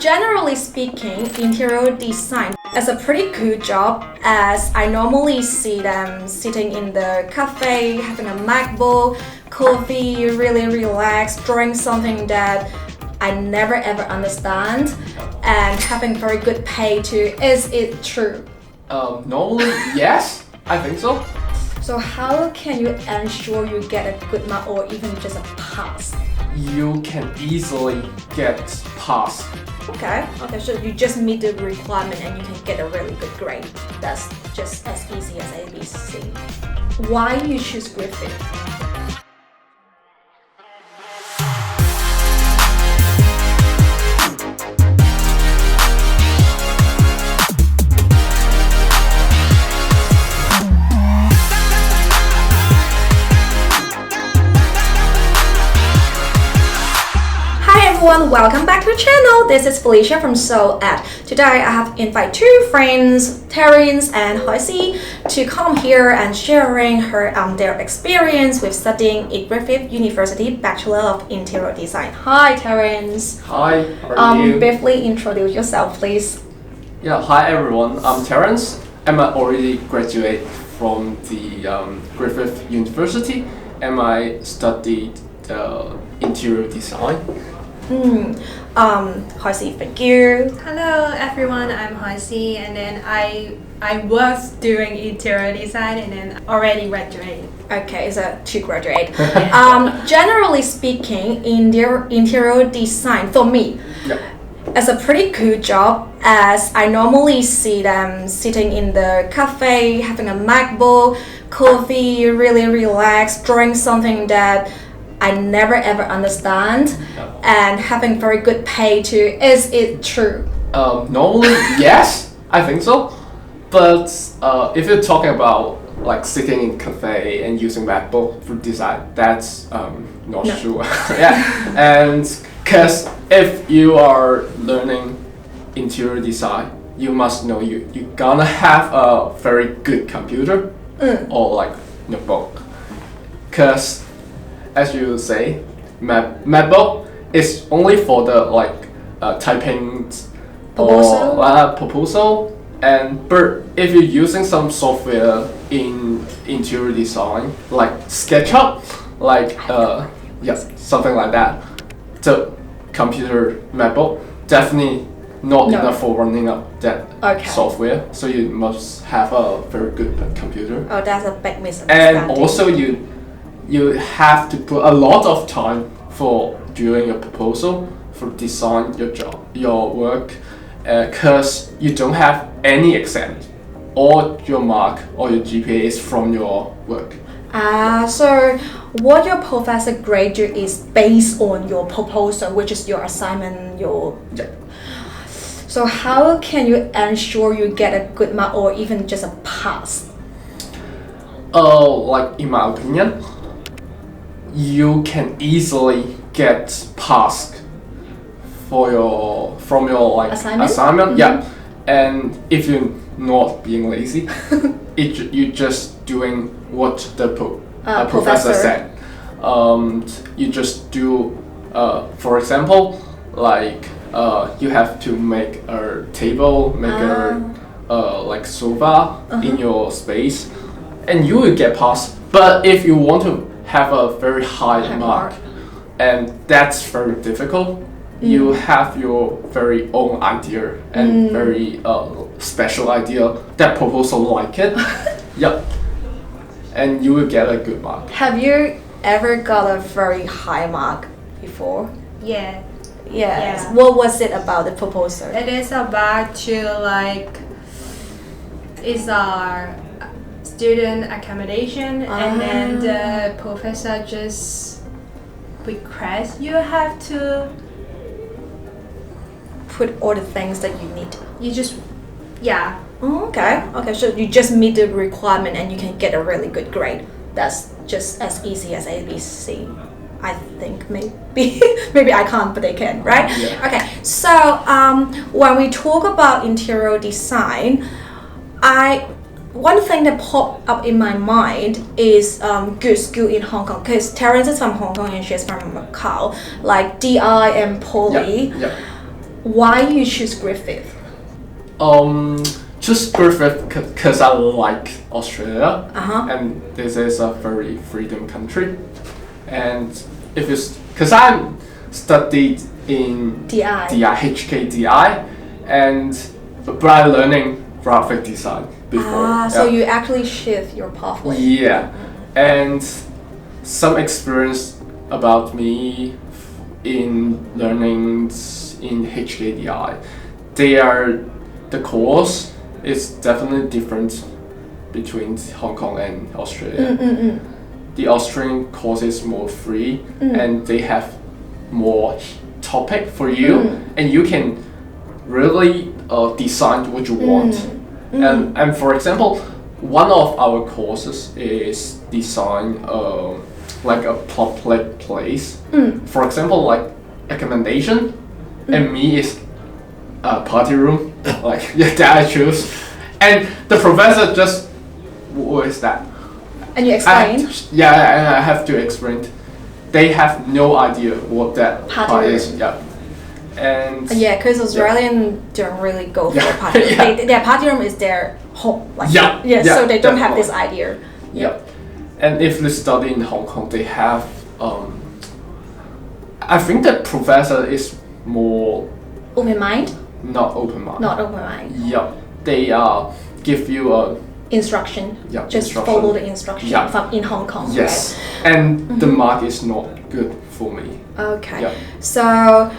Generally speaking, interior design is a pretty cool job as I normally see them sitting in the cafe, having a MacBook, coffee, really relaxed, drawing something that I never ever understand and having very good pay too. Is it true? Normally, yes, I think so. So how can you ensure you get a good mark or even just a pass? You can easily get passed. Okay, so you just meet the requirement and you can get a really good grade. That's just as easy as ABC. Why you choose Griffith? Everyone, welcome back to the channel. This is Felicia from Seoul Ed. Today I have invited two friends, Terence and Hoisey, to come here and sharing their experience with studying at Griffith University Bachelor of Interior Design. Hi Terence. Hi, how are you? Briefly introduce yourself, please. Yeah, hi everyone. I'm Terence. I'm already graduate from the Griffith University and I studied interior design. Hoisey, thank you. Hello everyone, I'm Hoisey and then I was doing interior design and then already graduated. Okay, so to graduate. Generally speaking, interior design for me is a pretty cool job as I normally see them sitting in the cafe, having a MacBook, coffee, really relaxed, drawing something that I never ever understand and having very good pay too. Is it true? Normally, yes, I think so. But if you're talking about like sitting in cafe and using MacBook for design, that's not true. Yeah, and because if you are learning interior design, you must know you're gonna have a very good computer or like notebook. Because as you say, MacBook is only for the typing proposal. But if you're using some software in interior design, like SketchUp, something like that, the computer MacBook definitely not enough for running up that software. So you must have a very good computer. Oh, that's a big misunderstanding. And also you have to put a lot of time for doing your proposal, for design your work, because you don't have any exams. All your mark or your GPA is from your work. So what your professor grade you is based on your proposal, which is your assignment, So how can you ensure you get a good mark or even just a pass? In my opinion, you can easily get passed from your assignment. Yeah, and if you're not being lazy, you're just doing what the professor said. You just do, for example, you have to make a table, make sofa in your space, and you will get passed. But if you want to have a very high mark, and that's very difficult. You have your very own idea and very special idea. That proposal like it, and you will get a good mark. Have you ever got a very high mark before? Yeah. Yes. Yeah. What was it about the proposal? It is about it's our student accommodation and then the professor just requests you have to put all the things that you need. Okay, so you just meet the requirement and you can get a really good grade. That's just as easy as ABC. I think maybe I can't, but they can, right? Yeah. Okay, so when we talk about interior design, one thing that popped up in my mind is good school in Hong Kong, because Terence is from Hong Kong and she's from Macau, like DI and Poly. Why you choose Griffith? Just Griffith because I like Australia, Uh-huh. and this is a very freedom country, and if it's because I studied in DI. HKDI, and but I learning graphic design before. So you actually shift your pathway. Yeah, and some experience about me in learning in HKDI. The course is definitely different between Hong Kong and Australia. The Australian course is more free, and they have more topic for you, and you can really design what you want. And for example, one of our courses is design like a public place. For example, like accommodation, and me is a party room, like that I choose. And the professor just, what is that? And you explain? And I have to explain. They have no idea what that Party room. is. Yeah. And because Australian don't really go for a party room. Their party room is their home. Like, so they don't have this idea. Yep. And if they study in Hong Kong, they have. I think the professor is more open mind. Not open mind. Not open mind. Yep. They give you a instruction. Yeah. Just follow the instruction from in Hong Kong. Yes. Right? And the mark is not good for me. Okay. Yep. So,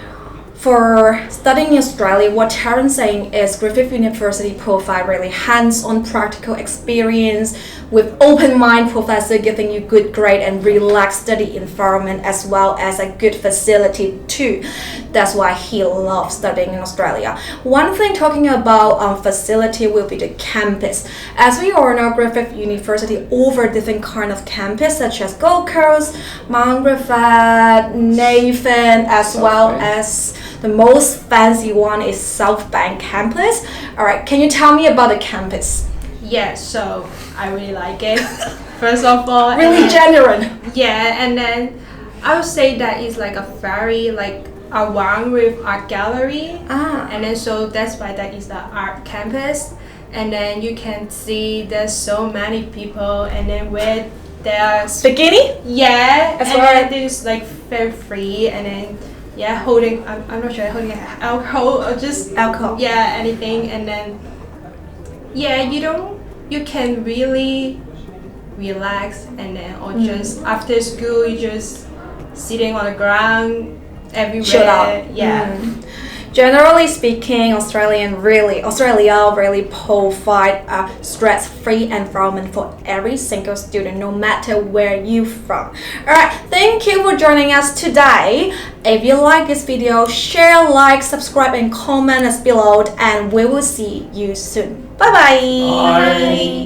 for studying in Australia, what Taryn's saying is Griffith University provide really hands-on practical experience with open mind professor giving you good grade and relaxed study environment as well as a good facility too. That's why he loves studying in Australia. One thing talking about facility will be the campus. As we all know, Griffith University over different kind of campus such as Gold Coast, Mount Griffith, Nathan, as well as the most fancy one is South Bank campus. Alright, can you tell me about the campus? Yeah, so I really like it. First of all, really genuine. Yeah, and then I would say that it's like a very like around with art gallery. And then so that's why that is the art campus. And then you can see there's so many people, and then where there's bikini. Yeah, as and well. then there's like very free, and then holding I'm not sure holding alcohol or just alcohol. Yeah, anything, and then you can really relax, and then or just after school you just sitting on the ground everywhere. Chill out. Generally speaking, Australia really provide a stress-free environment for every single student, no matter where you're from. Alright, thank you for joining us today. If you like this video, share, like, subscribe, and comment us below, and we will see you soon. Bye-bye. Bye.